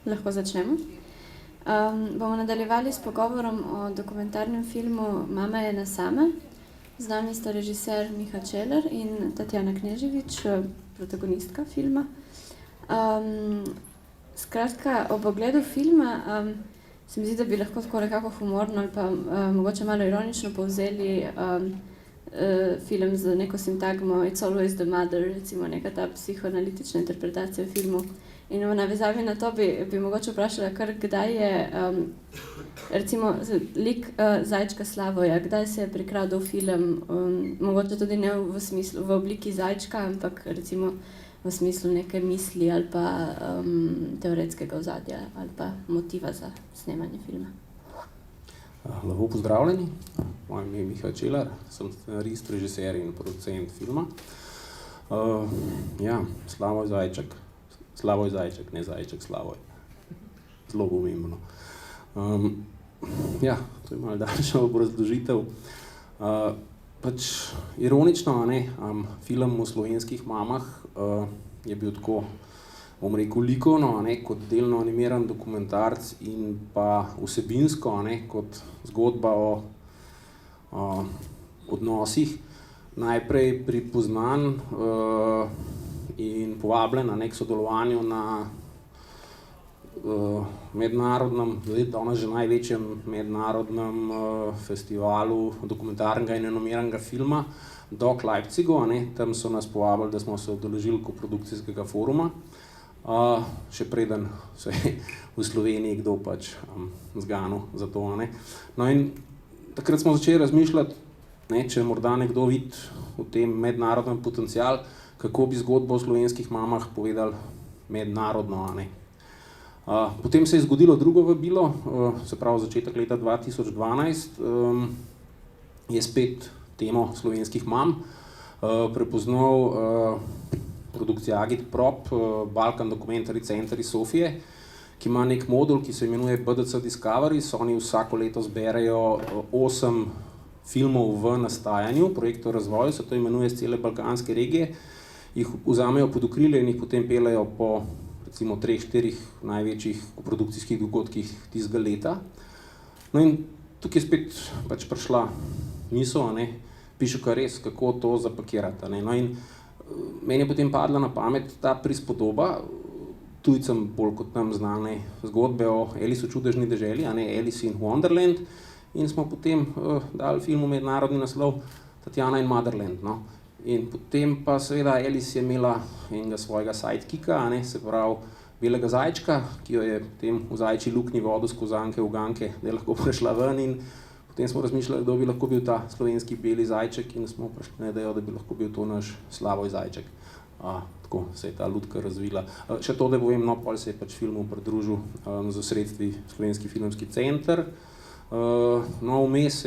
Lahko začnemo. Bomo nadaljevali s pogovorom o dokumentarnem filmu Mama je ena sama. Z nami sta režiser Miha Čeler in Tatjana Kneževič, protagonistka filma. Skratka, ob ogledu filma se mi zdi, da bi lahko tako nekako humorno ali pa mogoče malo ironično povzeli film z neko sintagmo It's always the mother, recimo neka ta psihoanalitična interpretacija filmov. In v navezavi na to bi mogoče vprašala, kar kdaj je recimo lik zajčka Slavoja, kdaj se je prikradel film, mogoče tudi ne v obliki zajčka, ampak recimo v smislu neke misli ali pa teoretskega ozadja ali pa motiva za snemanje filma. Lepo pozdravljeni, moje ime je Miha Čeler, sem scenarist, režiser in producent filma. Slavoj Zajček. Slavoj Zajček, ne Zajček Slavoj. Zelo pomembno. To je malo daljša obrazložitev. Ironično, film o slovenskih mamah je bil tako, bom rekel, likovno, kot delno animiran dokumentarc in pa vsebinsko, kot zgodba o odnosih, najprej pripoznan in povabljen k sodelovanju na mednarodnem, danes že največjem mednarodnem festivalu dokumentarnega in animiranega filma Doc Leipzigu. Tam so nas povabili, da smo se udeležili koprodukcijskega foruma, še preden se je v Sloveniji kdo zganil za to. No in takrat smo začeli razmišljati, če morda nekdo vidi v tem mednarodnem potencial, kako bi zgodbo o slovenskih mamah povedali mednarodno. Potem se je zgodilo drugo vabilo, se pravi začetek leta 2012, je spet temo slovenskih mam prepoznal produkcija Agitprop, Balkan Documentary Center iz Sofije, ki ima nek modul, ki se imenuje BDC Discoveries. Oni vsako leto zberejo 8 filmov v nastajanju, projektov razvoju, se to imenuje z cele balkanske regije, jih vzamejo pod okrilje in jih potem peljejo po recimo 3-4 največjih koprodukcijskih dogodkih tistega leta. No in tukaj je spet prišla misel, pišu kar res, kako to zapakirati. No in meni je potem padla na pamet ta prispodoba, tujcem bolj kot nam znane zgodbe o Alice v čudežni deželi, Alice in Wonderland, in smo potem dali filmu mednarodni naslov Tatjana in Motherland. In potem pa seveda Alice je imela enega svojega sidekicka, se pravi belega zajčka, ki jo je potem v zajčji luknji vodil skozi uganke, da je lahko prišla ven, in potem smo razmišljali, kdo bi lahko bil ta slovenski beli zajček, in smo prišli na idejo, da bi lahko bil to naš Slavoj Zajček. Tako se je ta lutka razvila. Še to, da povem, pol se je filmu pridružil z sredstvi Slovenski filmski center. Vmes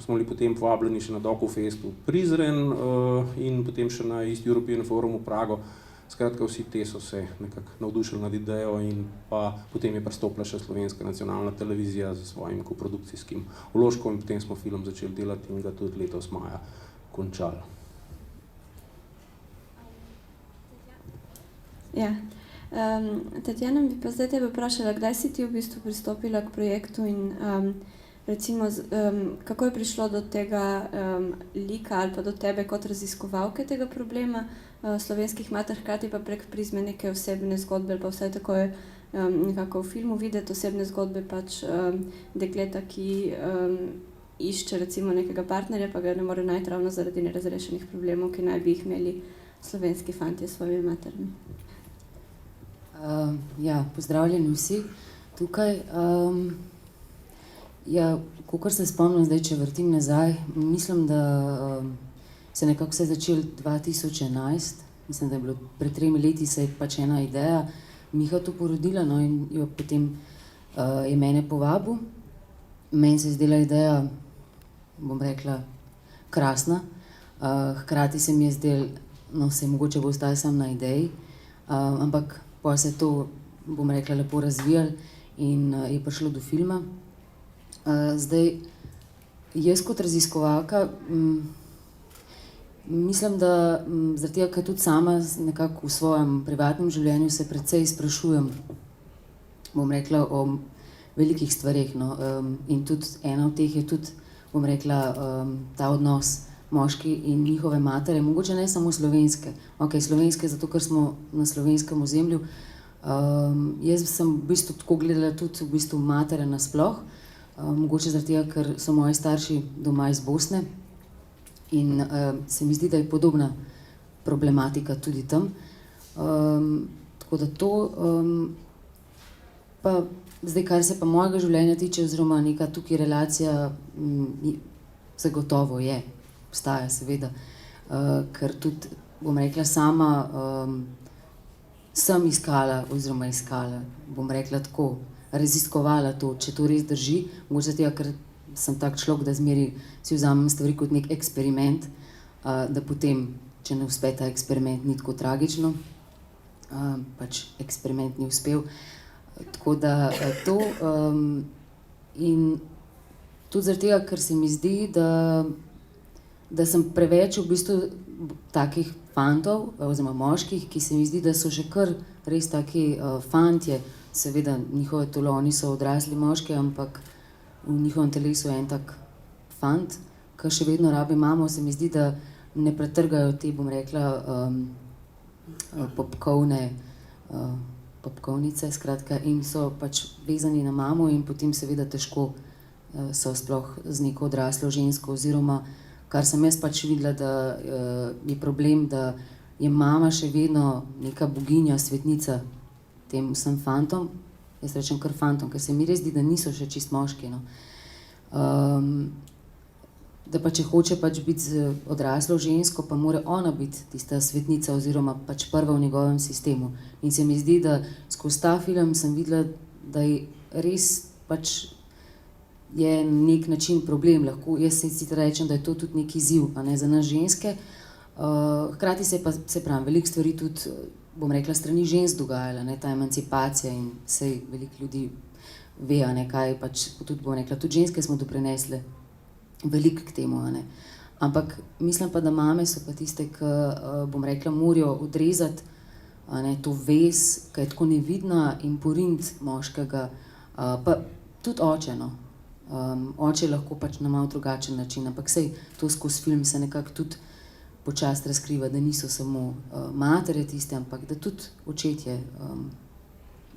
smo bili potem povabljeni še na DocuFestu v Prizren in potem še na East European Forum v Prago. Skratka, vsi te so se nekako navdušili nad idejo in pa potem je pristopila še Slovenska nacionalna televizija z svojim koprodukcijskim vložkom in potem smo film začeli delati in ga tudi letos maja končali. Tatjana, bi pa zdaj tebe vprašala, kdaj si ti v bistvu pristopila k projektu in recimo kako je prišlo do tega lika ali pa do tebe kot raziskovalke tega problema slovenskih mater, hkrati pa prek prizme neke osebne zgodbe, ali pa vsaj tako je nekako v filmu videti osebne zgodbe dekleta, ki išče recimo nekega partnerja, pa ga ne more najti ravno zaradi nerazrešenih problemov, ki naj bi jih imeli slovenski fantje s svojimi matermi. Pozdravljeni vsi tukaj. Kakor se spomnim zdaj, če vrtim nazaj, mislim, da se nekako vse začelo 2011, mislim, da je bilo pred 3 leti se je ena ideja Miha to porodila, in jo potem je mene povabil. Meni se je zdela ideja, bom rekla, krasna, hkrati se mi je zdel, se mogoče bo ostalo samo na ideji, ampak pa se to, bom rekla, lepo razvijalo in je prišlo do filma. Zdaj, jaz kot raziskovalka mislim, da zaradi tega, ker tudi sama nekako v svojem privatnem življenju se precej sprašujem bom rekla, o velikih stvareh. No. In tudi ena od teh je tudi, bom rekla, ta odnos moški in njihove matere, mogoče ne samo slovenske. Ok, slovenske, zato ker smo na slovenskem ozemlju. Jaz sem v bistvu tako gledala tudi v bistvu matere nasploh, mogoče zaradi tega, ker so moji starši doma iz Bosne in se mi zdi, da je podobna problematika tudi tam. Tako da to, pa zdaj, kar se pa mojega življenja tiče, oziroma neka tukaj relacija, zagotovo je, obstaja seveda, ker tudi, bom rekla, sama sem iskala, bom rekla tako, raziskovala to, če to res drži, mogoče zato, ker sem tak človek, da zmeri si vzamem stvari kot nek eksperiment, da potem, če ne uspe ta eksperiment, ni tako tragično, pač eksperiment ni uspel. Tako da to in tudi zaradi tega, ker se mi zdi, da sem preveč v bistvu takih fantov oziroma moških, ki se mi zdi, da so že kar res taki fantje, seveda njihove telo, oni so odrasli moški, ampak v njihovem telesu je en tak fant, ki še vedno rabi mamo, se mi zdi, da ne pretrgajo te, bom rekla, popkovnice, skratka, in so pač vezani na mamo in potem seveda težko so sploh z neko odraslo žensko, oziroma kar sem jaz pač videla, da je problem, da je mama še vedno neka boginja, svetnica tem vsem fantom, jaz rečem kar fantom, ker se mi res zdi, da niso še čist moški, no. Da pa če hoče pač biti z odraslo žensko, pa mora ona biti tista svetnica oziroma pač prva v njegovem sistemu. In se mi zdi, da skozi ta film sem videla, da je res pač je na nek način problem, lahko, jaz si rečem, da je to tudi nek izziv, a ne, za nas ženske. Hkrati se pa, se pravim, veliko stvari tudi, bom rekla, strani žensk dogajala, ne, ta emancipacija in sej veliko ljudi ve, a ne, kaj pač, tudi bom rekla, tudi ženske smo doprinesle veliko k temu, a ne. Ampak mislim pa, da mame so pa tiste, ki, bom rekla, morajo odrezati, a ne, to vez, ki je tako nevidna, in poriniti moškega, pa tudi oče, no. Oče lahko pač na malo drugačen način, ampak sej to skozi film se nekako tudi počasi razkriva, da niso samo matere tiste, ampak da tudi očetje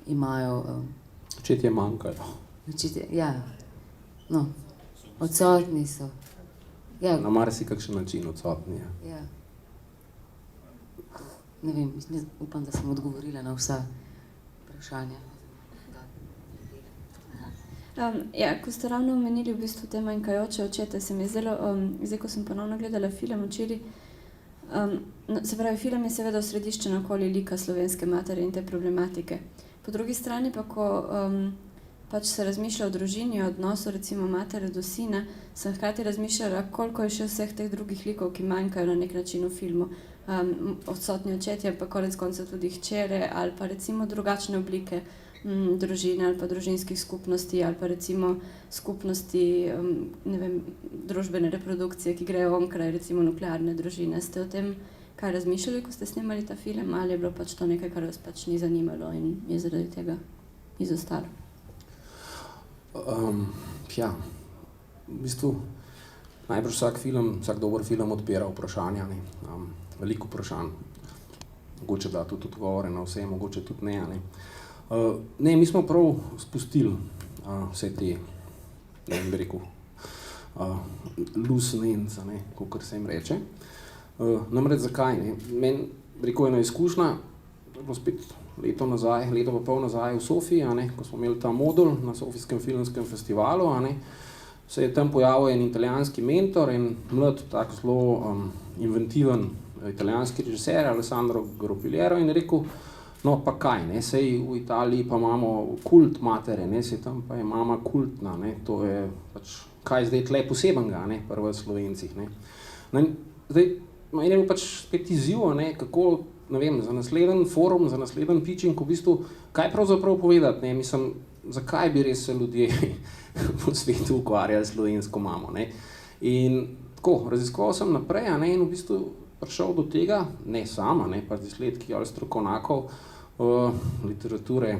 imajo... Očetje manjkajo. Očetje, ja, no. Odsotni so. Ja. Na marsikakšen način odsotni, ja. Ja. Ne vem, upam, da sem odgovorila na vsa vprašanja. Ja, ko ste ravno omenili v bistvu te manjkajoče očete, se mi je zdelo, zdaj, ko sem ponovno gledala film včeraj, se pravi, film je seveda osrediščen okoli lika slovenske matere in te problematike. Po drugi strani pa, ko pač se razmišlja o družini, o odnosu recimo matere do sina, sem hkrati razmišljala, koliko je še vseh teh drugih likov, ki manjkajo na nek način v filmu. Odsotni očetje, pa konec koncev tudi hčere, ali pa recimo drugačne oblike družine ali pa družinskih skupnosti, ali pa recimo skupnosti, ne vem, družbene reprodukcije, ki grejo onkraj recimo nuklearne družine. Ste o tem kaj razmišljali, ko ste snemali ta film, ali je bilo pač to nekaj, kar vas pač ni zanimalo in je zaradi tega izostalo? Ja, v bistvu najbrž vsak dober film odpira vprašanja, ne. Veliko vprašanj, mogoče da tudi odgovore na vse, mogoče tudi ne, ne. Ne, mi smo prav spustili vse te, ne bi rekel, loose ends, ne, kakor se jim reče. Namreč zakaj, ne? Meni, rekel, ena izkušnja, to je bilo spet leto pa pol nazaj v Sofiji, a ne, ko smo imeli ta modul na Sofijskem filmskem festivalu, a ne, se je tam pojavil en italijanski mentor, en mlad, tak zelo inventiven italijanski režiser, Alessandro Gropigliero, in je rekel, no pa kaj, ne, sej v Italiji pa imamo kult matere, ne, sej tam pa je mama kultna, ne, to je pač, kaj zdaj tle posebenega, ne, pri vas Slovencih, ne. No in zdaj, meni je bil pač spet izziv, ne, kako, ne vem, za naslednji forum, za naslednji pitching, v bistvu, kaj pravzaprav povedati, ne, mislim, zakaj bi res se ljudje po svetu ukvarjali slovensko mamo, ne. In tako, raziskoval sem naprej, a ne, in v bistvu prišel do tega, ne sama, ne, pa z izsledki ali strokovnjakov, literature,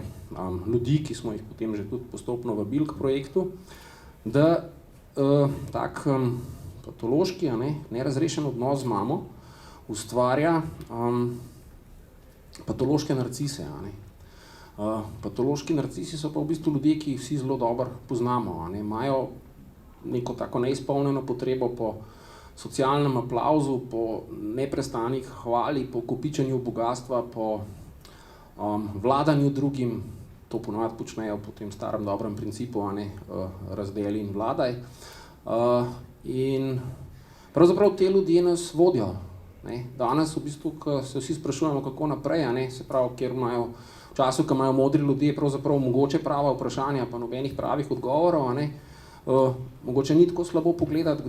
ljudi, ki smo jih potem že tudi postopno vabili k projektu, da tak patološki, nerazrešen odnos z mamo ustvarja patološke narcise. Patološki narcisi so pa v bistvu ljudje, ki jih vsi zelo dobro poznamo. Imajo neko tako neizpolnjeno potrebo po socialnem aplavzu, po neprestanih hvali, po kopičenju bogatstva, po vladanju drugim. To ponovadi počnejo po tem starem dobrem principu, razdeli in vladaj. In pravzaprav te ljudje nas vodijo. Danes v bistvu, ko se vsi sprašujemo, kako naprej, se pravi, kjer imajo v času, ko imajo modri ljudje pravzaprav mogoče prava vprašanja, pa nobenih pravih odgovorov, mogoče ni tako slabo pogledati,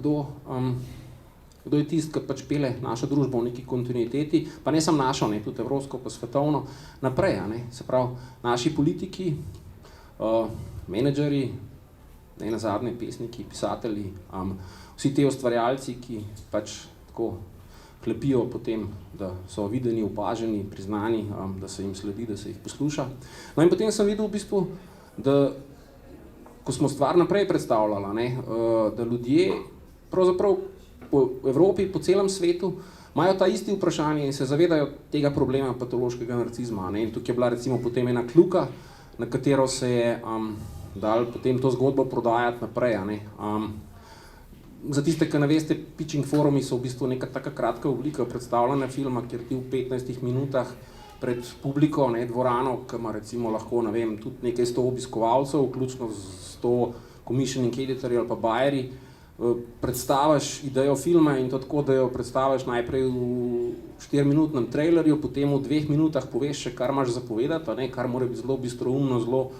kdo je tisti, ki pač pele našo družbo v neki kontinuiteti, pa ne samo našo, tudi evropsko, pa svetovno, naprej. Se pravi, naši politiki, menedžeri, nazadnje pesniki, pisatelji, vsi te ustvarjalci, ki pač tako klepijo potem, da so videni, opaženi, priznani, da se jim sledi, da se jih posluša. No in potem sem videl v bistvu, da ko smo stvar naprej predstavljali, da ljudje pravzaprav po Evropi, po celem svetu imajo ta isti vprašanje in se zavedajo tega problema patološkega narcizma. In tukaj je bila recimo potem ena kljuka, na katero se je dal potem to zgodbo prodajati naprej. Za tiste, ki ne veste, pitching forumi so v bistvu neka taka kratka oblika predstavljanja filma, kjer ti v 15 minutah pred publiko, dvorano, ki ima recimo lahko, ne vem, tudi nekaj 100 obiskovalcev, vključno z 100 commissioning editorji ali pa buyerji, predstaviš idejo filma in to tako, da jo predstaviš najprej v 4-minutnem trailerju, potem v 2 minutah poveš še, kar imaš za povedati, kar mora biti zelo bistroumno, zelo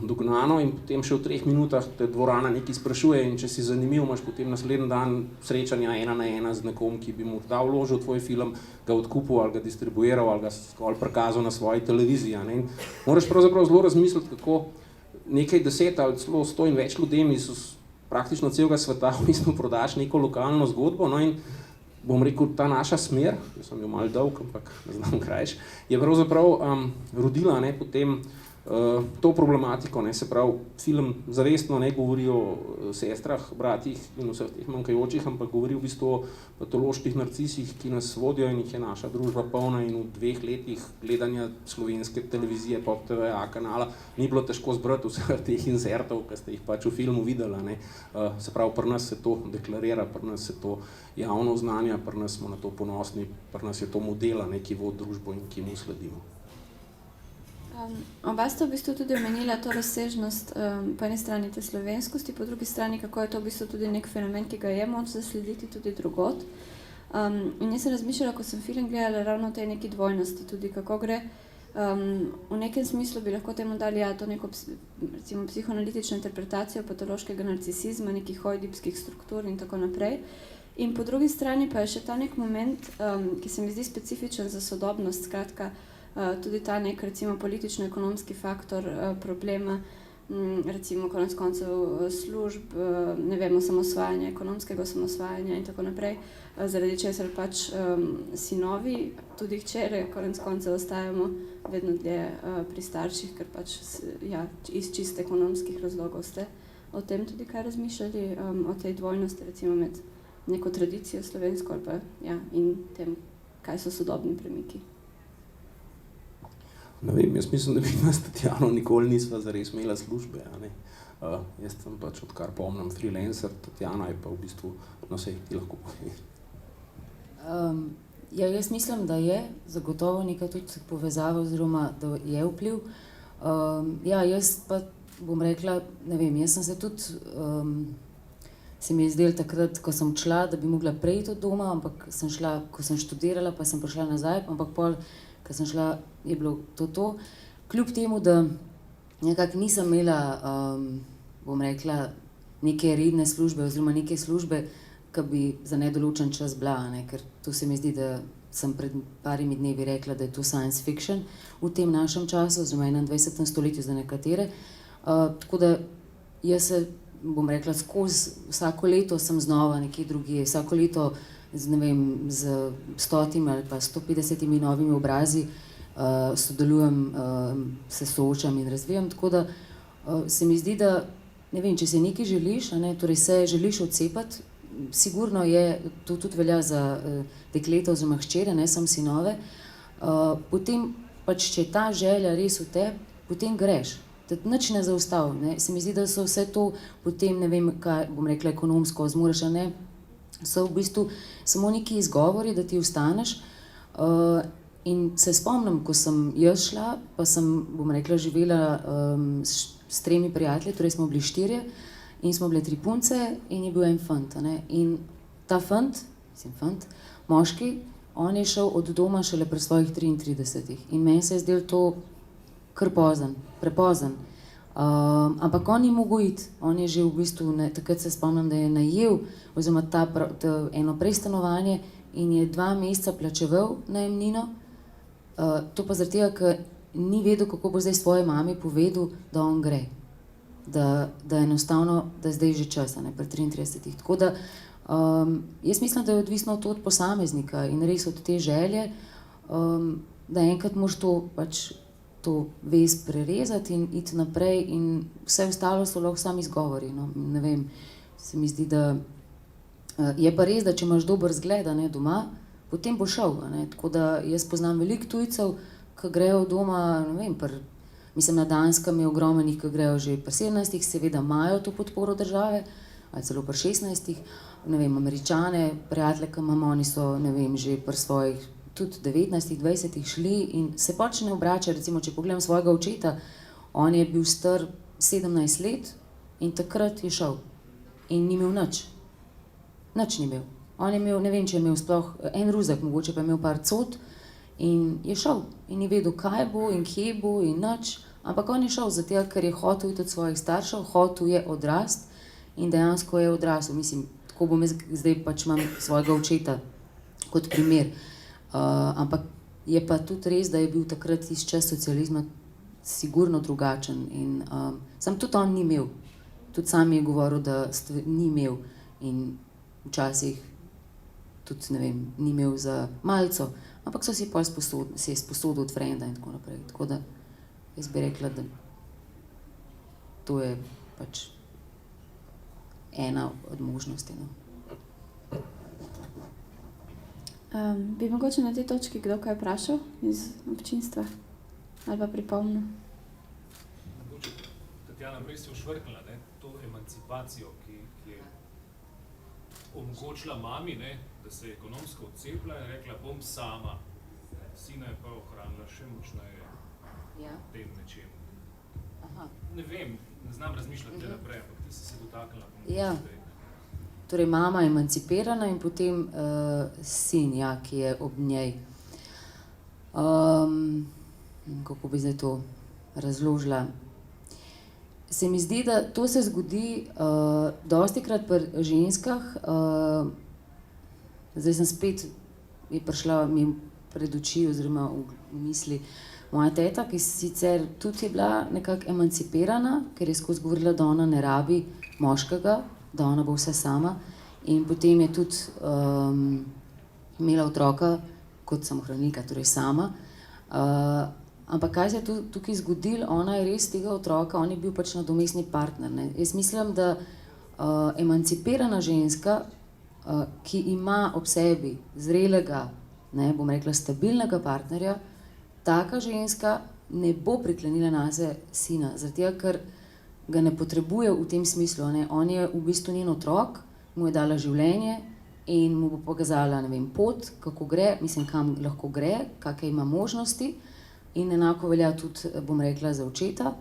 dognano, in potem še v 3 minutah te dvorana nekaj sprašuje in če si zanimiv, imaš potem naslednji dan srečanja 1 na 1 z nekom, ki bi mu dal vložil tvoj film, ga odkupil ali ga distribuiral ali ga skolj prikazal na svoji televiziji. In moraš pravzaprav zelo razmisliti, kako nekaj 10 ali celo 100 in več ljudem iz praktično celega sveta v bistvu prodaš neko lokalno zgodbo. No in bom rekel, ta naša smer, jaz sem jo malo dolg, ampak ne znam krajš, je pravzaprav rodila potem to problematiko, se pravi, film zavestno ne govori o sestrah, bratih in vseh teh manjkajočih, ampak govori v bistvu o patoloških narcisih, ki nas vodijo in jih je naša družba polna, in v 2 letih gledanja slovenske televizije, Pop TV, A kanala, ni bilo težko zbrati vseh teh insertov, ki ste jih pač v filmu videli. Se pravi, pri nas se to deklarira, pri nas se to javno oznanja, pri nas smo na to ponosni, pri nas je to model, ki vodi družbo in ki mu sledimo. Oba sta v bistvu tudi omenila to razsežnost, po eni strani te slovenskosti, po drugi strani, kako je to v bistvu tudi nek fenomen, ki ga je moč zaslediti tudi drugod. In jaz sem razmišljala, ko sem film gledala, ravno o tej neki dvojnosti, tudi kako gre. V nekem smislu bi lahko temu dali to neko recimo psihoanalitično interpretacijo patološkega narcisizma, nekih oidipskih struktur in tako naprej. In po drugi strani pa je še ta nek moment, ki se mi zdi specifičen za sodobnost, skratka, tudi ta nek recimo politično-ekonomski faktor problema, recimo konec koncev služb, ne vem, osamosvajanja, ekonomskega osamosvajanja in tako naprej, zaradi česar pač sinovi, tudi hčere, konec koncev ostajamo vedno dlje pri starših, ker pač iz čist ekonomskih razlogov. Ste o tem tudi kaj razmišljali, o tej dvojnosti recimo med neko tradicijo slovensko ali pa in tem, kaj so sodobni premiki? Ne vem, jaz mislim, da bi nas Tatjano nikoli nisva zares imela službe. Jaz sem pač, odkar pomnim, freelancer, Tatjana je pa v bistvu, no sej ti lahko povej. Jaz mislim, da je zagotovo neka tudi povezava oziroma, da je vpliv. Jaz pa bom rekla, ne vem, jaz sem se tudi, se mi je zdelo takrat, ko sem šla, da bi mogla prejti od doma, ampak sem šla, ko sem študirala, pa sem prišla nazaj, ampak pol, ko sem šla, je bilo to. Kljub temu, da nekako nisem imela, bom rekla, neke redne službe oziroma neke službe, ki bi za nedoločen čas bila, ker to se mi zdi, da sem pred parimi dnevi rekla, da je to science fiction v tem našem času, oziroma 21. stoletju za nekatere. Tako da jaz se, bom rekla, skozi vsako leto sem znova nekje drugje, vsako leto z 100 ali pa 150 novimi obrazi sodelujem, se soočam in razvijam, tako da se mi zdi, da ne vem, če si nekaj želiš, a ne, torej se želiš odcepati, sigurno je, to tudi velja za dekleta oziroma hčere, ne samo sinove, potem pač, če je ta želja res v tebi, potem greš. Nič ne zaustavi, ne. Se mi zdi, da so vse to potem, ne vem, kaj bom rekla, ekonomsko zmoreš, a ne, so v bistvu samo neki izgovori, da ti ostaneš. In se spomnim, ko sem jaz šla, pa sem, bom rekla, živela s 3 prijatelji, torej smo bili 4 in smo bile 3 punce in je bil en fant, a ne. In ta fant, moški, on je šel od doma šele pri svojih 33 in meni se je zdelo to kar prepozen. Ampak on ni mogel iti, on je že v bistvu, takrat se spomnim, da je najel oziroma eno prestanovanje in je 2 meseca plačeval najemnino, to pa zaradi tega, ker ni vedel, kako bo zdaj svoji mami povedal, da on gre. Da enostavno, da je zdaj že čas, ne, pri 33. Tako da jaz mislim, da je odvisno to od posameznika in res od te želje, da enkrat moraš to vez prerezati in iti naprej in vse ostalo so lahko sami izgovori, no, ne vem, se mi zdi, da je pa res, da če imaš dober zgled, ne, doma, potem bo šel, ne, tako da jaz poznam veliko tujcev, ki grejo doma, ne vem, mislim, na Danskem je ogromno njih, ki grejo že pri 17, seveda imajo to podporo države, ali celo pri 16, ne vem, Američane, prijatelje, ki imamo, oni so, ne vem, že pri svojih tudi 19, 20 šli in se pač ne obrača, recimo, če pogledam svojega očeta, on je bil star 17 let in takrat je šel in ni imel nič ni imel. On je imel, ne vem, če je imel sploh en ruzak, mogoče pa je imel par cot in je šel in ni vedel, kaj bo in kje bo in nič, ampak on je šel zato, ker je hotel iti od svojih staršev, hotel je odrast in dejansko je odrasel, mislim, tako bom jaz zdaj pač imam svojega očeta kot primer. Ampak je pa tudi res, da je bil takrat iz čas socializma sigurno drugačen in sam tudi on ni imel, tudi sam je govoril, da ni imel in včasih tudi, ne vem, ni imel za malco, ampak so si pol sposodil od frenda in tako naprej, tako da jaz bi rekla, da to je pač ena od možnosti, no. Bi mogoče na tej točki kdo kaj vprašal iz občinstva ali pa pripomnil? Mogoče, Tatjana, prej si ošvrknila, ne, to emancipacijo, ki je omogočila mami, ne, da se je ekonomsko odcepila in rekla, bom sama. Sina je pa ohranila še močneje tem nečem. Ne vem, ne znam razmišljati naprej, ampak ti si se dotaknila. Ja. Torej, mama je emancipirana in potem sin, ja, ki je ob njej. Kako bi zdaj to razložila? Se mi zdi, da to se zgodi dostikrat pri ženskah, zdaj sem spet, je prišla mi pred oči oziroma v misli moja teta, ki sicer tudi je bila nekako emancipirana, ker je skozi govorila, da ona ne rabi moškega, da ona bo vse sama in potem je tudi imela otroka kot samohranilka, torej sama. Ampak kaj se je tukaj zgodilo, ona je res tega otroka, on je bil pač nadomestni partner, ne. Jaz mislim, da emancipirana ženska, ki ima ob sebi zrelega, ne, bom rekla stabilnega partnerja, taka ženska ne bo priklenila nase sina, zaradi tega, ker ga ne potrebuje v tem smislu, ne. On je v bistvu njen otrok, mu je dala življenje in mu bo pokazala, ne vem, pot, kako gre, mislim, kam lahko gre, kakšne ima možnosti in enako velja tudi, bom rekla, za očeta.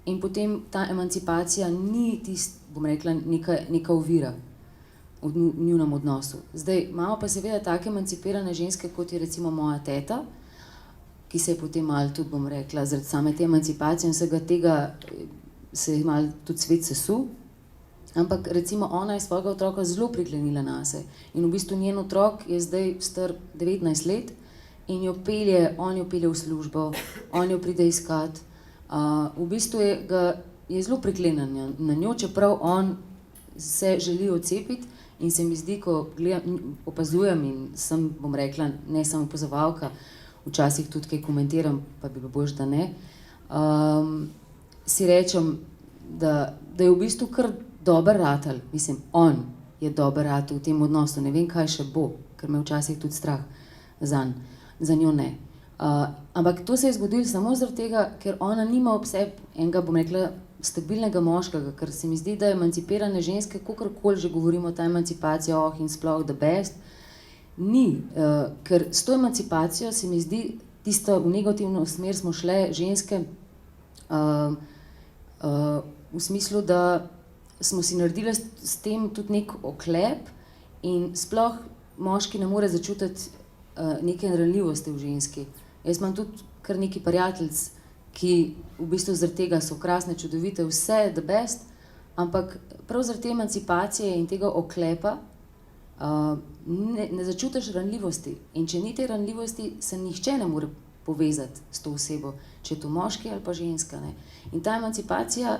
In potem ta emancipacija ni bom rekla, neka ovira v njunem odnosu. Zdaj, imamo pa seveda take emancipirane ženske, kot je recimo moja teta, ki se je potem malo tudi, bom rekla, zaradi same te emancipacije in vsega tega se je malo tudi svet sesul. Ampak recimo ona je svojega otroka zelo priklenila nase in v bistvu njen otrok je zdaj star 19 let in on jo pelje v službo, on jo pride iskat. V bistvu je zelo priklenjen na njo, čeprav on se želi odcepiti in se mi zdi, ko opazujem in sem, bom rekla, ne samo opazovalka, včasih tudi kaj komentiram, pa bi bilo boljše, da ne, si rečem, da je v bistvu kar dober ratal, mislim, on je dober ratal v tem odnosu, ne vem, kaj še bo, ker me včasih tudi strah zanj, za njo ne. Ampak to se je zgodilo samo zaradi tega, ker ona nima ob sebi enega, bom rekla, stabilnega moškega, ker se mi zdi, da emancipirane ženske, kakorkoli že govorimo o ta emancipacija, in sploh the best, ni, ker s to emancipacijo se mi zdi, tisto v negativno smer smo šle ženske, v smislu, da smo si naredili s tem tudi nek oklep in sploh moški ne more začutiti neke ranljivosti v ženski. Jaz imam tudi kar neki prijateljic, ki v bistvu zaradi tega so krasne, čudovite, vse the best, ampak prav zaradi te emancipacije in tega oklepa ne začutiš ranljivosti. In če ni te ranljivosti, se nihče ne more povezati s to osebo, če je to moški ali pa ženska. Ne. In ta emancipacija,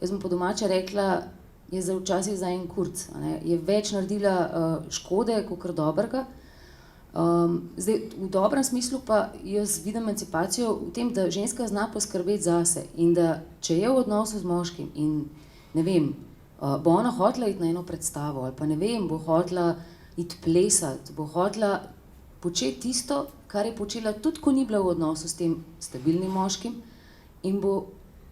jaz bom po domače rekla, je včasih za en kurc. Je več naredila škode, kakor dobrega. Zdaj, v dobrem smislu pa jaz vidim emancipacijo v tem, da ženska zna poskrbeti zase in da če je v odnosu z moškim in ne vem, bo ona hotela iti na eno predstavo ali pa ne vem, bo hotela iti plesati, bo hotela početi tisto, kar je počela tudi, ko ni bila v odnosu s tem stabilnim moškim in bo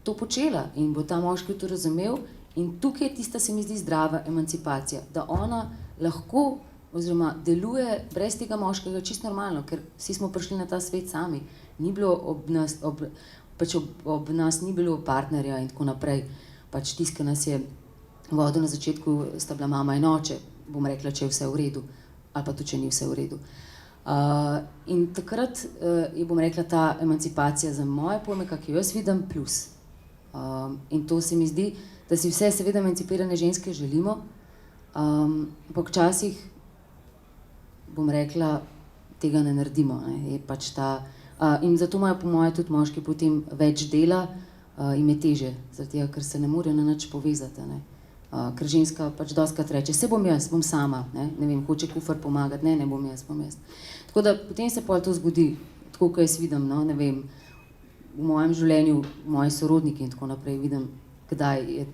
to počela in bo ta moški to razumel in tukaj je tista, se mi zdi, zdrava emancipacija, da ona lahko oziroma deluje brez tega moškega čisto normalno, ker vsi smo prišli na ta svet sami, ni bilo ob nas ni bilo partnerja in tako naprej, pač tisti, ki nas je vodil na začetku, sta bila mama in oče, bom rekla, če je vse v redu, ali pa tudi, če ni vse v redu. In takrat je, bom rekla, ta emancipacija za moje pojme, kak jo jaz vidim, plus. In to se mi zdi, da si vse seveda emancipirane ženske želimo, ampak včasih bom rekla, tega ne naredimo. Ne. Je pač ta, in zato imajo po moje tudi moški potem več dela in je teže, zaradi tega, ker se ne morejo na nič povezati. Ne. Ker ženska pač dostikrat reče, se bom jaz, bom sama, ne vem, hoče kufr pomagati, ne bom jaz. Tako da potem se pol to zgodi, tako kot jaz vidim, no, ne vem, v mojem življenju, moji sorodniki in tako naprej vidim, kdaj je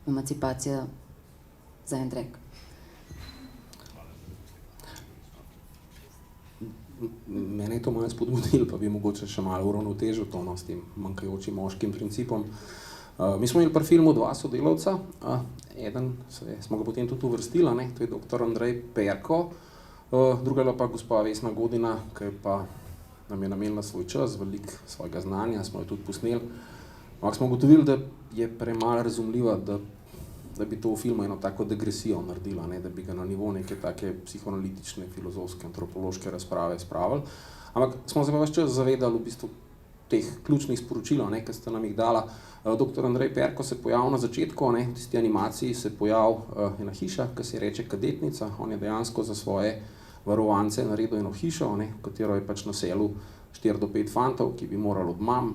emancipacija za en drek. Mene je to malo spodbudilo, pa bi mogoče še malo uravnotežil to, no, s tem manjkajočim moškim principom. Mi smo imeli pri filmu dva sodelavca, eden smo ga potem tudi uvrstili, ne, to je dr. Andrej Perko, druga je pa gospa Vesna Godina, ki pa nam je namenila svoj čas, veliko svojega znanja, smo jo tudi posneli. Ampak smo ugotovili, da je premalo razumljiva, da bi to v filmu eno tako degresijo naredila, ne, da bi ga na nivo neke take psihoanalitične, filozofske, antropološke razprave spravili. Ampak smo se pa ves čas zavedali v bistvu teh ključnih sporočil, ne, ki ste nam jih dala. Dr. Andrej Perko se pojavil na začetku, ne, v tisti animaciji se pojavil ena hiša, ki se reče Kadetnica. On je dejansko za svoje varovance naredil eno hišo, ne, v katero je pač naselil 4 do 5 fantov, ki bi morali od mam,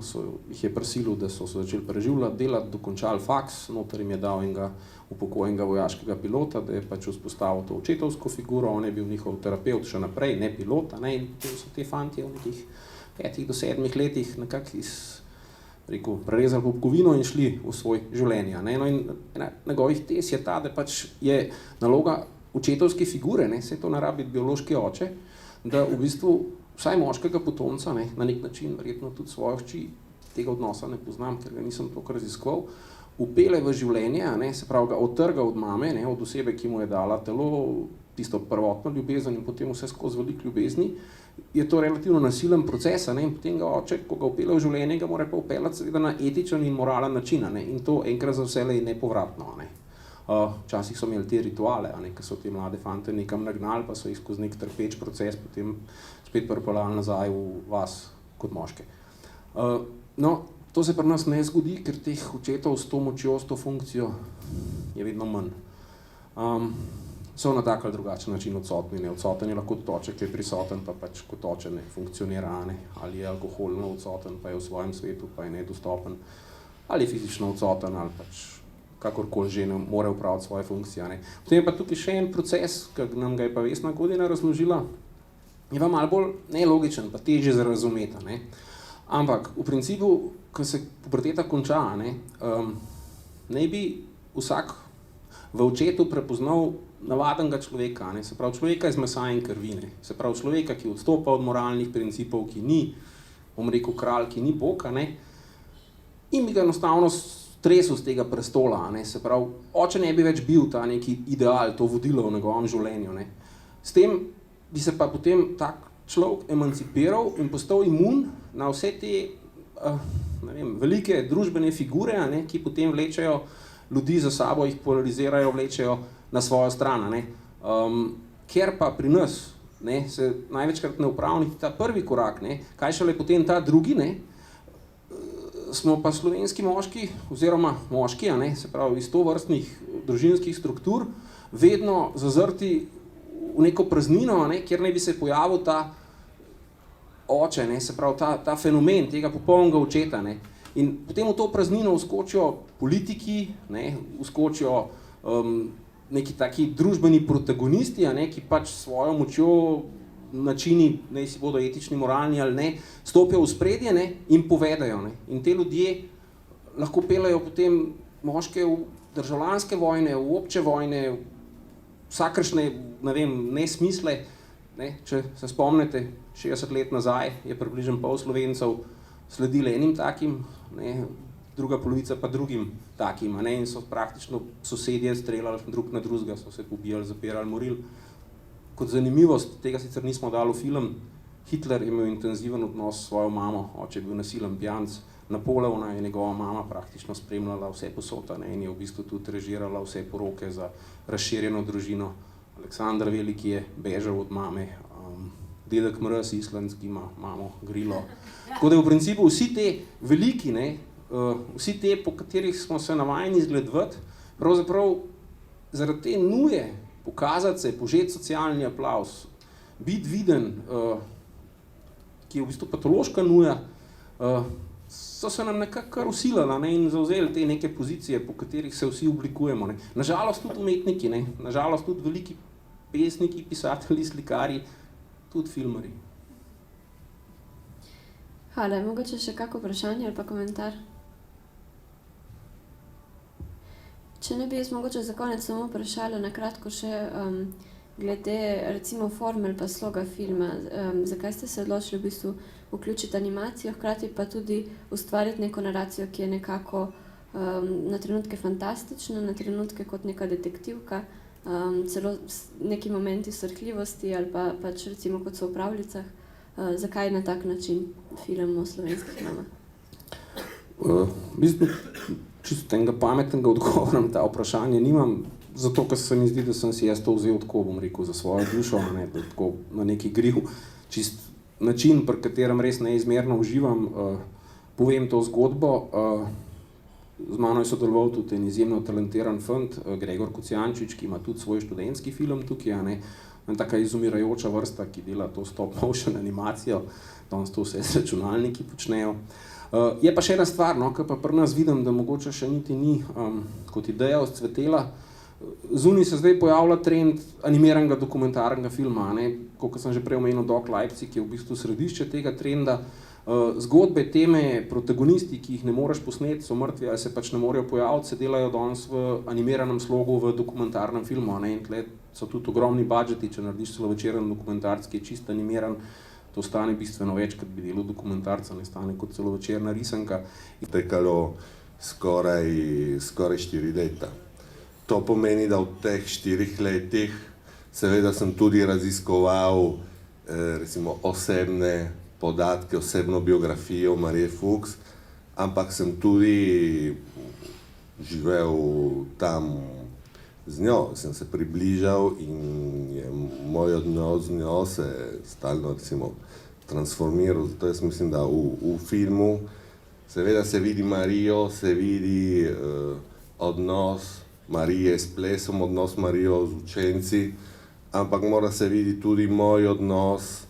jih je prisilil, da so se začeli preživljati, delati, dokončali faks, noter jim je dal enega upokojenega vojaškega pilota, da je pač vzpostavil to očetovsko figuro, on je bil njihov terapevt še naprej, ne pilota, ne, in so te fantje v nekih 5 do 7 letih nekako prerezali popkovino in šli v svoj življenje. Ne, no, in njegovih tes je ta, da pač je naloga očetovske figure, ne, se to ne rabi biološki oče, da v bistvu vsaj moškega potomca, ne, na nek način, verjetno tudi svojo hči, tega odnosa ne poznam, ker ga nisem toliko raziskoval, upele v življenje, ne, se pravi ga odtrga od mame, ne, od osebe, ki mu je dala telo, tisto prvotno ljubezen in potem vse skozi veliko ljubezni, je to relativno nasilen proces, ne, in potem ga oče, ko ga upele v življenje, ga mora pa upeljati seveda na etičen in moralen način, ne, in to enkrat za vselej nepovratno. Ne. Včasih so imeli te rituale, ne, ki so te mlade fante nekam nagnali, pa so jih skozi nek trpeč proces potem spet pripeljali nazaj v vas kot moške. No, to se pri nas ne zgodi, ker teh očetov s to močjo, s to funkcijo je vedno manj. So na tak ali drugačen način odsotni, ne. Odsoten je lahko tudi oče, ki je prisoten, pa pač kot oče ne funkcionira, ne. Ali je alkoholno odsoten, pa je v svojem svetu, pa je nedostopen, ali je fizično odsoten, ali pač kakorkoli že ne more upraviti svoje funkcije. Ne. Potem je pa tukaj še en proces, ki nam ga je pa Vesna Godina razložila, je pa malo bolj nelogičen, pa težje za razumeti. Ne? Ampak v principu, ko se puberteta konča, naj bi vsak v očetu prepoznal navadnega človeka, ne? Se pravi človeka iz mesa in krvi, ne? Se pravi človeka, ki odstopa od moralnih principov, ki ni, bom rekel, kralj, ki ni bog, ne? In bi ga enostavno stresel z tega prestola, ne? Se pravi, oče ne bi več bil ta neki ideal, to vodilo v njegovem življenju, ne? S tem bi se pa potem tak človek emancipiral in postal imun na vse te ne vem, velike družbene figure, ne? Ki potem vlečejo ljudi za sabo, jih polarizirajo, vlečejo na svojo stran, ne? Ker pa pri nas, ne, se največkrat ne opravi ta prvi korak, ne? Kaj šele potem ta drugi, ne? Smo pa slovenski moški, oziroma moški, ne? Se pravi iz tovrstnih družinskih struktur, vedno zazrti v neko praznino, ne? Kjer naj bi se pojavil ta oče, ne? Se pravi ta fenomen tega popolnega očeta, ne? In potem v to praznino vskočijo politiki, ne, vskočijo neki taki družbeni protagonisti, ne, ki pač svojo močjo načini, naj si bodo etični, moralni ali ne, stopijo v spredje, ne, in povedajo. Ne. In te ljudje lahko peljajo potem moške v državljanske vojne, v obče vojne, vsakršne, ne vem, nesmisle. Ne. Če se spomnite, 60 let nazaj je približno pol Slovencev sledili enim takim, ne, druga polovica pa drugim takim, ne, in so praktično sosedje streljali drug na drugega, so se pobijali, zapirali, morili. Kot zanimivost, tega sicer nismo dali v film, Hitler je imel intenziven odnos s svojo mamo, oče je bil nasilen pijanec, Napoleona je njegova mama praktično spremljala vse posota, ne, in je v bistvu tudi režirala vse poroke za razširjeno družino. Aleksandar Veliki je bežal od mame, dedek Mraz islandski ima mamo Grilo. Tako da v principu vsi te veliki, ne, vsi te, po katerih smo se navajeni zgledovati, pravzaprav zaradi te nuje pokazati se, požeti socialni aplavz, biti viden, ki je v bistvu patološka nuja, so se nam nekako kar usilali, ne, in zavzeli te neke pozicije, po katerih se vsi oblikujemo. Ne. Nažalost tudi umetniki, ne, nažalost tudi veliki pesniki, pisatelji, slikarji, tudi filmarji. Hvala, mogoče še kako vprašanje ali pa komentar? Če ne bi jaz mogoče za konec samo vprašala na kratko še glede recimo forme ali pa sloga filma, zakaj ste se odločili v bistvu vključiti animacijo, hkrati pa tudi ustvariti neko naracijo, ki je nekako na trenutke fantastična, na trenutke kot neka detektivka, celo neki momenti srhljivosti ali pa pač recimo kot so v pravljicah. Zakaj na tak način film o slovenskih mamah? V bistvu čisto enega pametnega odgovora na ta vprašanje nimam, zato ker se mi zdi, da sem si jaz to vzel tako, bom rekel, za svojo dušo, ne, da tako na neki griv, čist način, pri katerem res neizmerno uživam, povem to zgodbo. Z mano je sodeloval tudi en izjemno talentiran fant, Gregor Kocijančič, ki ima tudi svoj študentski film tukaj, ne, taka izumirajoča vrsta, ki dela to stop motion animacijo, danes to vse z računalniki počnejo. Je pa še ena stvar, no, ki pa pri nas vidim, da mogoče še niti ni kot ideja vzcvetela. Zunaj se zdaj pojavlja trend animiranega dokumentarnega filma, ne, kot sem že prej omenil, Doc Leipzig je v bistvu središče tega trenda. Zgodbe, teme, protagonisti, ki jih ne moreš posneti, so mrtvi ali se pač ne morejo pojaviti, se delajo danes v animiranem slogu v dokumentarnem filmu, ne, in tle so tudi ogromni budžeti, če narediš celovečeren dokumentarc, ki je čisto animiran, to stane bistveno več, kot bi delal dokumentarca, ne stane kot celovečerna risanka. Tekalo skoraj 4 leta. To pomeni, da v teh 4 letih seveda sem tudi raziskoval recimo osebne podatke, osebno biografijo Marije Fuchs, ampak sem tudi živel tam z njo, sem se približal in je moj odnos z njo se stalno recimo transformiral, zato jaz mislim, da v filmu seveda se vidi Marijo, se vidi odnos Marije s plesom, odnos Marijo z učenci, ampak mora se vidi tudi moj odnos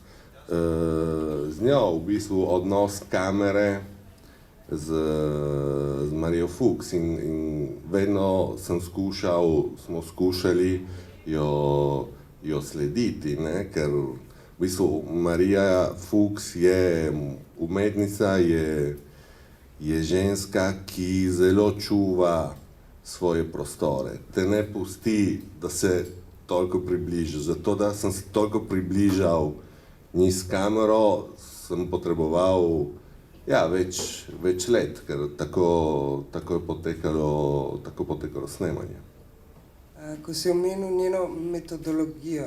z njo, v bistvu odnos kamere z Marijo Fuchs in vedno smo skušali jo slediti, ne? Ker V bistvu Marija Fuchs je umetnica, je ženska, ki zelo čuva svoje prostore. Te ne pusti, da se toliko približa. Zato, da sem se toliko približal njih s kamero, sem potreboval več let, ker tako je potekalo snemanje. Ko si omenil njeno metodologijo,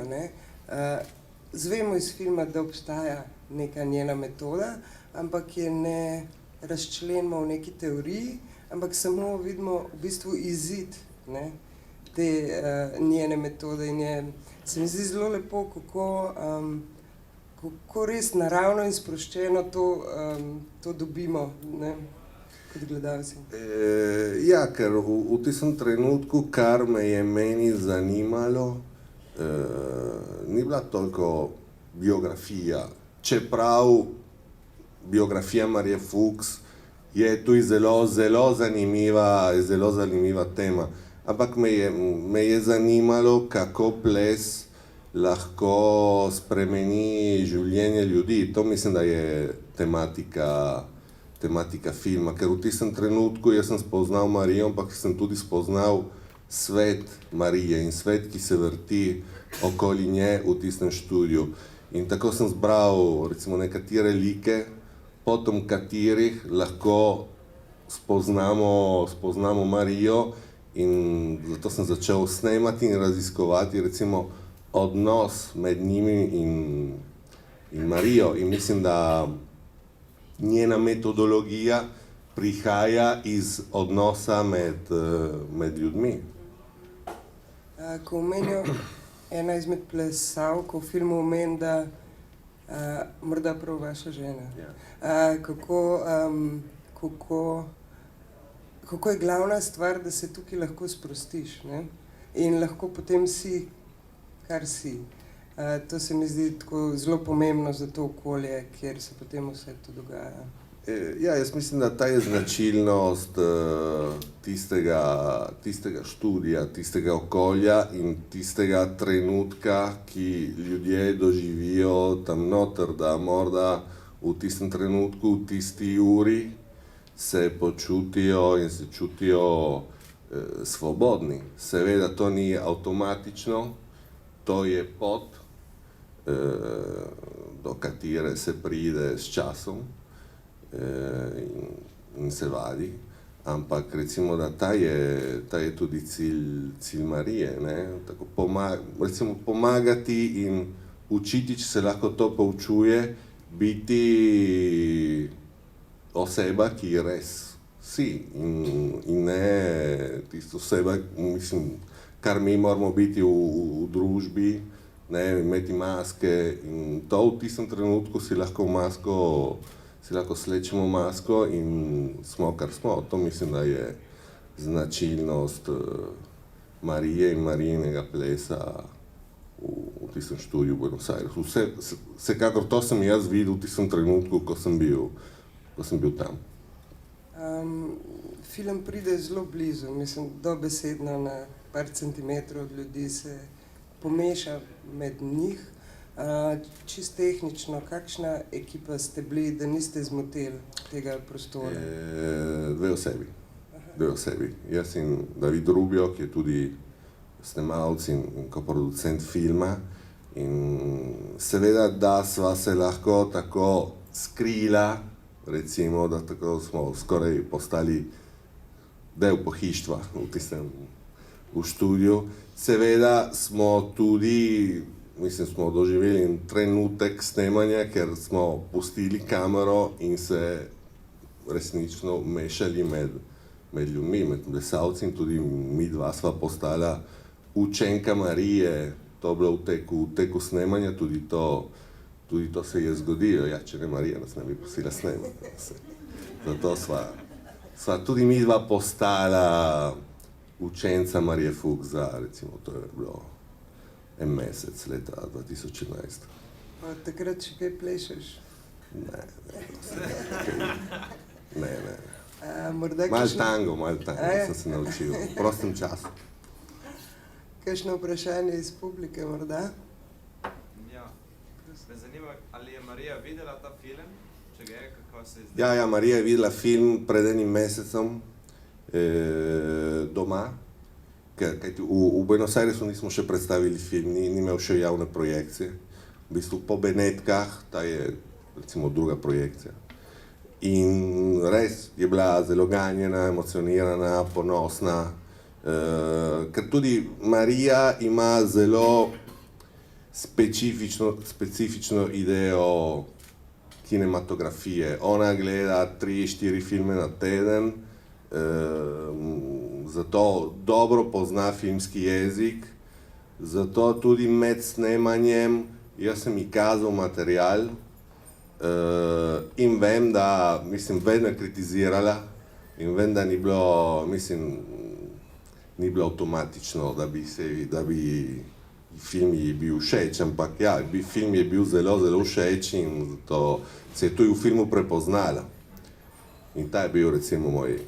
zvemo iz filma, da obstaja neka njena metoda, ampak je ne razčlenimo v neki teoriji, ampak samo vidimo v bistvu izid te njene metode in se mi zdi zelo lepo, kako res naravno in sproščeno to dobimo kot gledalci. Ker v tistem trenutku, kar me je meni zanimalo, ni bila toliko biografija, čeprav biografija Marije Fuchs je tudi zelo zanimiva tema, ampak me je zanimalo, kako ples lahko spremeni življenje ljudi. To mislim, da je tematika filma, ker v tistem trenutku jaz sem spoznal Marijo, ampak sem tudi spoznal svet Marije in svet, ki se vrti okoli nje v tistem študiju. In tako sem zbral recimo nekatere like, potom katerih lahko spoznamo Marijo, in zato sem začel snemati in raziskovati recimo odnos med njimi in Marijo. In mislim, da njena metodologija prihaja iz odnosa med ljudmi. Ko omenijo ena izmed plesalk v filmu omeni, da morda prav vaša žena. Kako je glavna stvar, da se tukaj lahko sprostiš, in lahko potem si, kar si. To se mi zdi tako zelo pomembno za to okolje, kjer se potem vse to dogaja. Jaz mislim, da ta je značilnost tistega študija, tistega okolja in tistega trenutka, ki ljudje doživijo tam noter, da morda v tistem trenutku, v tisti uri se počutijo in se čutijo svobodni. Seveda to ni avtomatično, to je pot, do katere se pride s časom in se vadi, ampak recimo, da ta je tudi cilj Marije, tako pomagati in učiti, če se lahko to poučuje, biti oseba, ki res si in ne tisto oseba, mislim, kar mi moramo biti v družbi, imeti maske, in to v tistem trenutku si lahko slečemo masko in smo, kar smo. To mislim, da je značilnost Marije in Marijinega plesa v tistem študiju v Buenos Airesu. Vsekakor to sem jaz videl v tistem trenutku, ko sem bil tam. Film pride zelo blizu, mislim, dobesedno na par centimetrov od ljudi se pomeša med njih. Čisto tehnično, kakšna ekipa ste bili, da niste zmotili tega prostora? Dve osebi. Jaz in David Rubio, ki je tudi snemalec in koproducent filma. In seveda, da sva se lahko tako skrila, recimo, da tako smo skoraj postali del pohištva v študiju. Seveda smo tudi, smo doživeli trenutek snemanja, ker smo pustili kamero in se resnično mešali med ljudmi, med plesalci, in tudi mi dva sva postala učenka Marije. To je bilo v teku snemanja, tudi to se je zgodilo. Če ne Marija, nas ne bi pustila snemati. Zato sva tudi mi dva postala učenca Marije Fuchs, recimo, to je bilo en mesec leta 2011. Od takrat še kaj plešeš? Ne. Malo tango sem se naučil, v prostem času. Kakšno vprašanje iz publike morda? Ja, Me zanima, ali je Marija videla ta film? Če ga je, kako se je zdaj? Ja, Marija je videla film pred enim mesecem doma, kajti v Buenos Airesu nismo še predstavili film, ni imel še javne projekcije. V bistvu po Benetkah, ta je recimo druga projekcija. In res je bila zelo ganjena, emocionirana, ponosna, ker tudi Marija ima zelo specifično idejo kinematografije. Ona gleda 3-4 filme na teden, zato dobro pozna filmski jezik, zato tudi med snemanjem jaz sem ji kazal material in vem, da, mislim, vedno je kritizirala in vem, da ni bilo, mislim, ni bilo avtomatično, da bi film ji bil všeč, ampak ja, film je bil zelo, zelo všeč in zato se je tudi v filmu prepoznala. In ta je bil recimo moj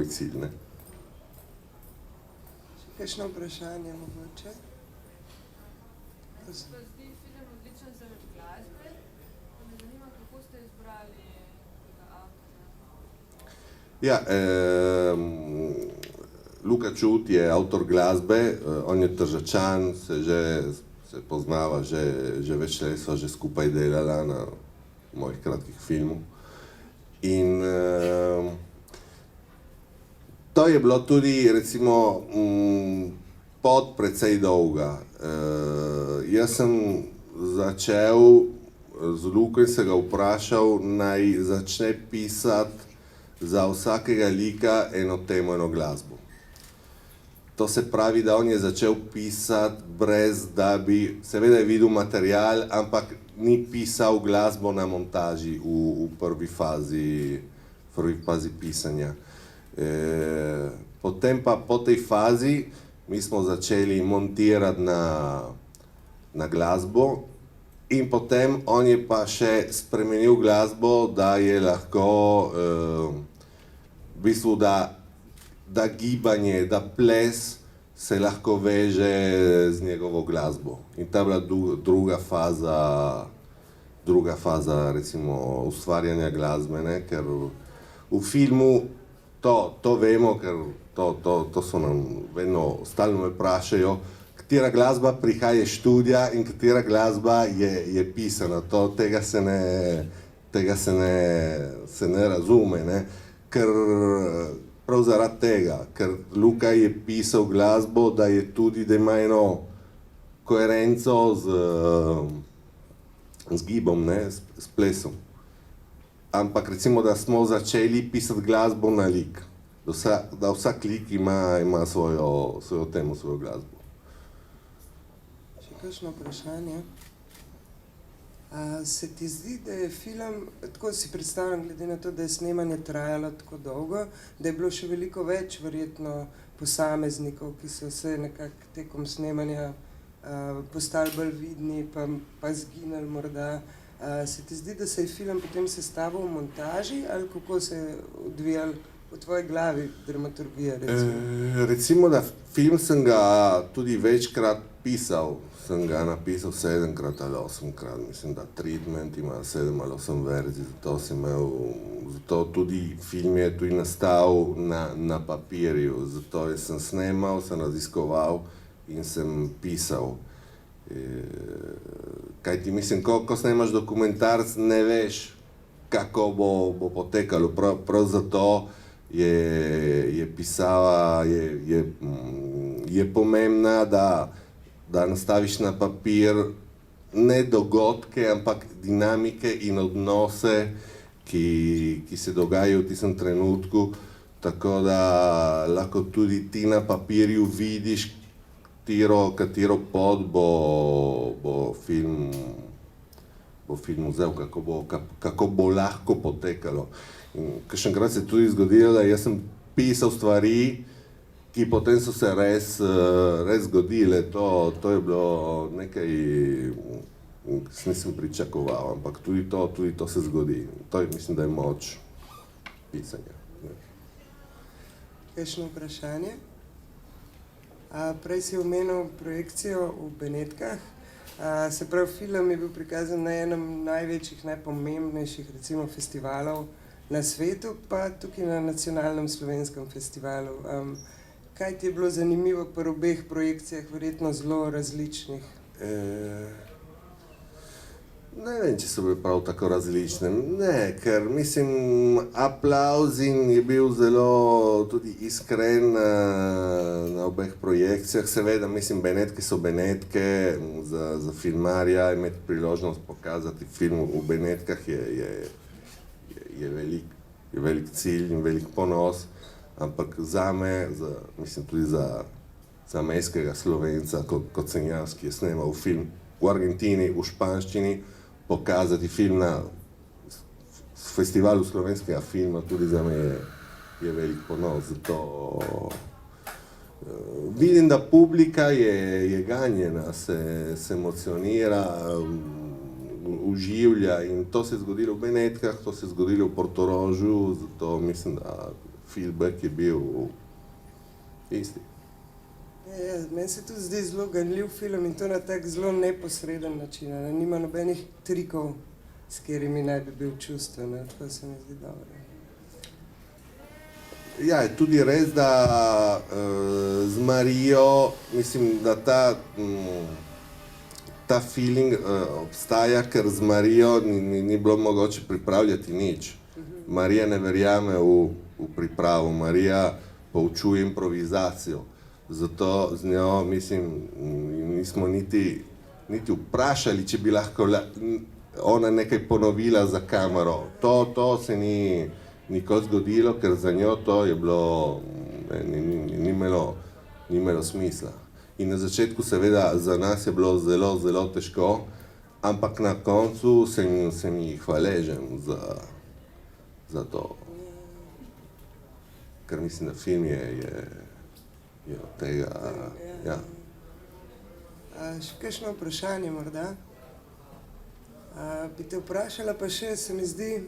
cilj, ne. Še kakšno vprašanje mogoče? Se zdi film odličen zaradi glasbe, pa me zanima, kako ste izbrali tega avtorja? Ja, Luka Čut je avtor glasbe, on je Tržačan, se poznava že več let, sva že skupaj delala na mojih kratkih filmov. In to je bilo tudi, recimo, pot precej dolga. Jaz sem začel z Luko in se ga vprašal, naj začne pisati za vsakega lika eno temo, eno glasbo. To se pravi, da on je začel pisati brez da bi, seveda je videl material, ampak ni pisal glasbo na montaži v prvi fazi pisanja. Potem pa po tej fazi mi smo začeli montirati na glasbo in potem on je pa še spremenil glasbo, da je lahko v bistvu, da gibanje, da ples se lahko veže z njegovo glasbo. In ta je bila druga faza recimo ustvarjanja glasbe, ne, ker v filmu to vemo, ker to so nam vedno, stalno me vprašajo, katera glasba prihaja iz študija in katera glasba je pisana. Tega se ne razume, ne, ker prav zaradi tega, ker Luka je pisal glasbo, da je tudi, da ima eno koherenco z gibom, ne, s plesom. Ampak recimo, da smo začeli pisati glasbo na lik, da vsak lik ima svojo temo, svojo glasbo. Še kakšno vprašanje? Se ti zdi, da je film, tako si predstavljam, glede na to, da je snemanje trajalo tako dolgo, da je bilo še veliko več verjetno posameznikov, ki so se nekako tekom snemanja postali bolj vidni, pa izginili morda. Se ti zdi, da se je film potem sestavil v montaži, ali kako se je odvijal v tvoji glavi dramaturgija, recimo? Recimo, da film sem ga tudi večkrat pisal. Sem ga napisal 7-krat ali 8-krat, mislim, da Treatment ima 7 ali 8 verzij, zato tudi film je tudi nastal na papirju, zato sem snemal, sem raziskoval in sem pisal. Kajti mislim, ko snemaš dokumentarc, ne veš, kako bo potekalo, prav zato je pisava, je pomembna, da nastaviš na papir ne dogodke, ampak dinamike in odnose, ki se dogajajo v tistem trenutku, tako da lahko tudi ti na papirju vidiš, katero pot bo film vzel, kako bo lahko potekalo. In kakšenkrat se je tudi zgodilo, da jaz sem pisal stvari, ki potem so se res zgodile. To je bilo nekaj, nisem pričakoval, ampak tudi to se zgodi. To je, mislim, da je moč pisanja. Kakšno vprašanje? Prej si omenil projekcijo v Benetkah. Se pravi, film je bil prikazan na enem največjih, najpomembnejših recimo festivalov na svetu, pa tukaj na Nacionalnem slovenskem festivalu. Kaj ti je bilo zanimivo pri obeh projekcijah, verjetno zelo različnih? Ne vem, če so bile prav tako različne. Ne, ker mislim, Aplauzin je bil zelo tudi iskren na obeh projekcijah. Seveda, mislim, Benetke so Benetke, za filmarja imeti priložnost pokazati film v Benetkah je velik cilj in velik ponos, ampak zame, mislim tudi za mejskega Slovenca, kot sem jaz, ki je snemal film v Argentini, v španščini, pokazati film na festivalu slovenskega filma, tudi za me je velik ponos. Zato vidim, da publika je ganjena, se emocionira, uživlja in to se je zgodilo v Benetkah, to se je zgodilo v Portorožu, zato mislim, da feedback je bil isti. Meni se tudi zdi zelo ganljiv film in to na tak zelo neposreden način. Nima nobenih trikov, s katerimi naj bi bil čustven. Tako se mi zdi dobro. Ja, je tudi res, da z Marijo, mislim, da ta feeling obstaja, ker z Marijo ni bilo mogoče pripravljati nič. Marija ne verjame v pripravo, Marija poučuje improvizacijo. Zato z njo, mislim, nismo niti vprašali, če bi lahko ona nekaj ponovila za kamero. To se ni nikoli zgodilo, ker za njo to je bilo, ni imelo smisla. In na začetku seveda za nas je bilo zelo, zelo težko, ampak na koncu sem ji hvaležen za to. Ker mislim, da film je od tega, ja. Še kakšno vprašanje morda? Bi te vprašala pa še, se mi zdi,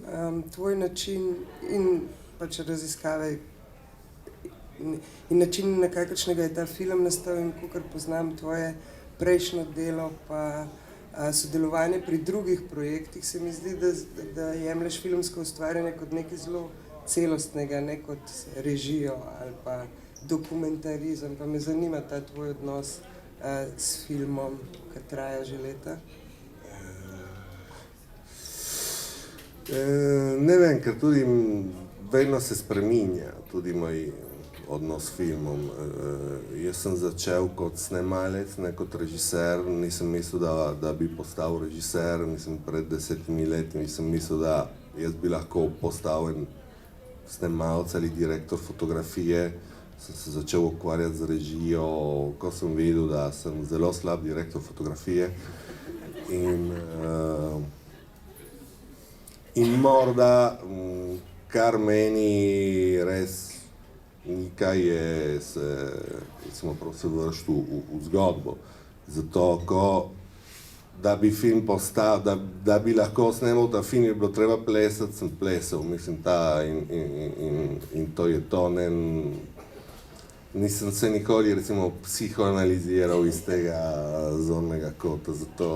tvoj način in pač raziskave in način, na kakršnega je ta film nastal in kakor poznam tvoje prejšnjo delo pa sodelovanje pri drugih projektih, se mi zdi, da jemlješ filmsko ustvarjanje kot nekaj zelo celostnega, ne kot režijo ali pa dokumentarizem, pa me zanima ta tvoj odnos s filmom, ki traja že leta. Ne vem, ker tudi vedno se spreminja, tudi moj odnos s filmom. Jaz sem začel kot snemalec, ne kot režiser, nisem mislil, da bi postal režiser, mislim, pred 10 leti nisem mislil, da jaz bi lahko postal en snemalec ali direktor fotografije. Sem se začel ukvarjati z režijo, ko sem videl, da sem zelo slab direktor fotografije. In morda, kar meni res nekaj je se vršiti v zgodbo. Zato, da bi film postal, da bi lahko snemal ta film, je bilo treba plesati, sem plesal, mislim, in to je to. Nisem se nikoli, recimo, psihoanaliziral iz tega zornega kota, zato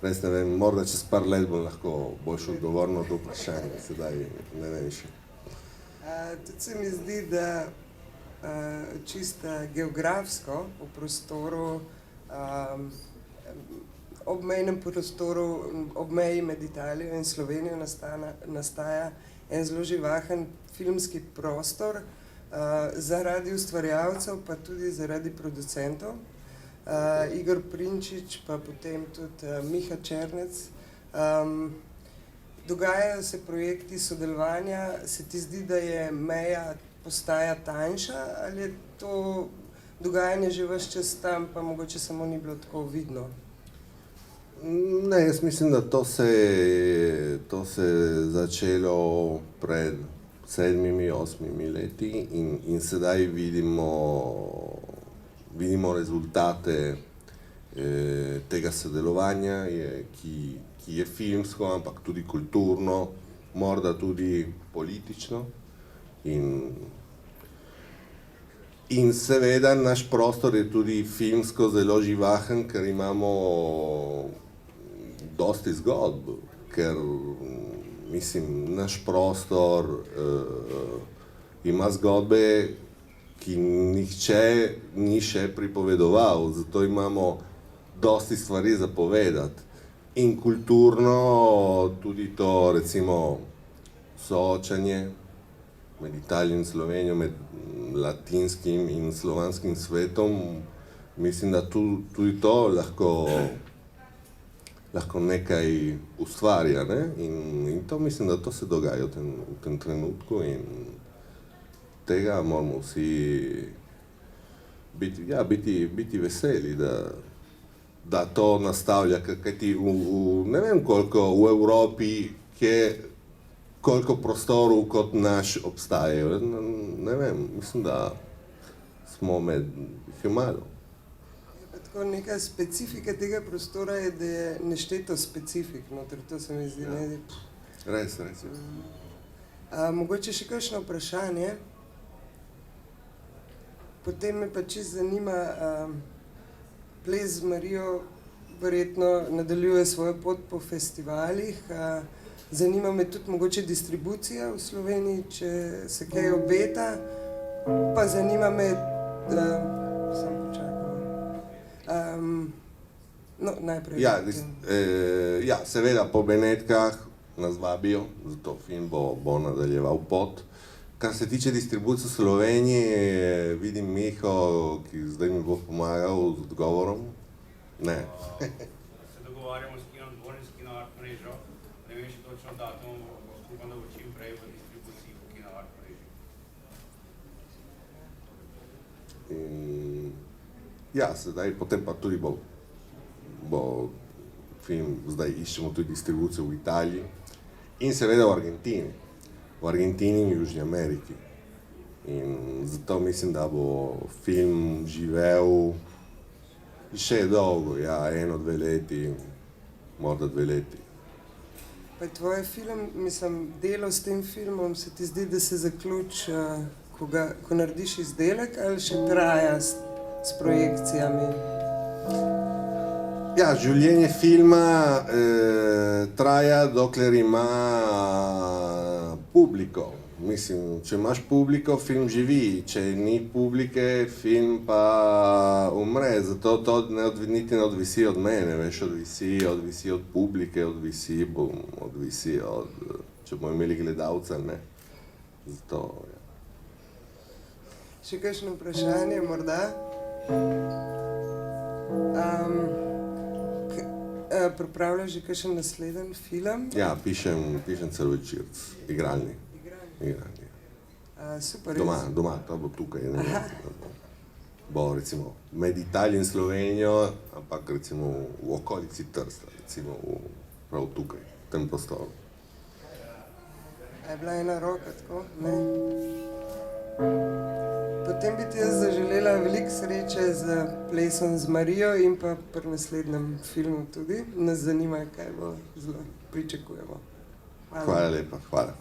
res ne vem, morda čez par let bom lahko boljše odgovoril na to vprašanje, sedaj ne vem še. Tudi se mi zdi, da čisto geografsko v prostoru, obmejnem prostoru, ob meji med Italijo in Slovenijo nastaja en zelo živahen filmski prostor, zaradi ustvarjalcev, pa tudi zaradi producentov. Igor Prinčič, pa potem tudi Miha Černec. Dogajajo se projekti sodelovanja, se ti zdi, da je meja postaja tanjša, ali je to dogajanje že ves čas tam, pa mogoče samo ni bilo tako vidno? Ne, jaz mislim, da to se je začelo pred 7-8 leti in sedaj vidimo rezultate tega sodelovanja, ki je filmsko, ampak tudi kulturno, morda tudi politično. In In seveda naš prostor je tudi filmsko zelo živahen, ker imamo dosti zgodb, ker mislim, naš prostor ima zgodbe, ki nihče ni še pripovedoval, zato imamo dosti stvari za povedati. In kulturno tudi to, recimo, soočanje med Italijo in Slovenijo, med latinskim in slovanskim svetom, mislim, da tudi to lahko nekaj ustvarja, ne? In to mislim, da to se dogaja v tem trenutku in tega moramo vsi biti veseli, da to nastavlja, kajti ne vem koliko v Evropi, koliko prostorov kot naš obstajajo, ne vem, mislim, da smo med jih malo. Tako neka specifika tega prostora je, da je nešteto specifik, noter, to se mi zdi, ne? Res. Mogoče še kakšno vprašanje? Potem me pa čisto zanima, Ples z Marijo verjetno nadaljuje svojo pot po festivalih. Zanima me tudi mogoče distribucija v Sloveniji, če se kaj obeta. Pa zanima me, sem počakala. No, najprej. Ja, seveda po Benetkah nas vabijo, zato film bo nadaljeval pot. Kar se tiče distribucije v Sloveniji, vidim Miho, ki zdaj mi bo pomagal z odgovorom. Ne. Se dogovarjamo s Kinom Dvornik, s Kino Art mrežo. Ne vem še točno datum, upam, da bo čim prej v distribuciji po Kino Art mreži. Ja, sedaj, potem pa tudi bo film, zdaj iščemo tudi distribucijo v Italiji in seveda v Argentini. V Argentini in Južni Ameriki. In zato mislim, da bo film živel še dolgo, ja, 1-2 leti, morda 2 leti. Pa je tvoj film, mislim, delo s tem filmom, se ti zdi, da se zaključi, ko narediš izdelek, ali še traja s projekcijami? Ja, življenje filma traja, dokler ima publiko. Mislim, če imaš publiko, film živi, če ni publike, film pa umre. Zato to niti ne odvisi od mene, veš, odvisi od publike, odvisi od, če bomo imeli gledalca, ne. Zato, ja. Še kakšno vprašanje morda? Pripravljaš že kakšen naslednji film? Ja, pišem celovečerc, igralni. Super. Doma, to bo tukaj. Bo recimo med Italijo in Slovenijo, ampak recimo v okolici Trsta, recimo prav tukaj, v tem prostoru. A je bila ena roka tako? Ne? Potem bi ti jaz zaželela veliko sreče z Plesom z Marijo in pa pri naslednjem filmu tudi. Nas zanima, kaj bo, zelo pričakujemo. Hvala lepa, hvala.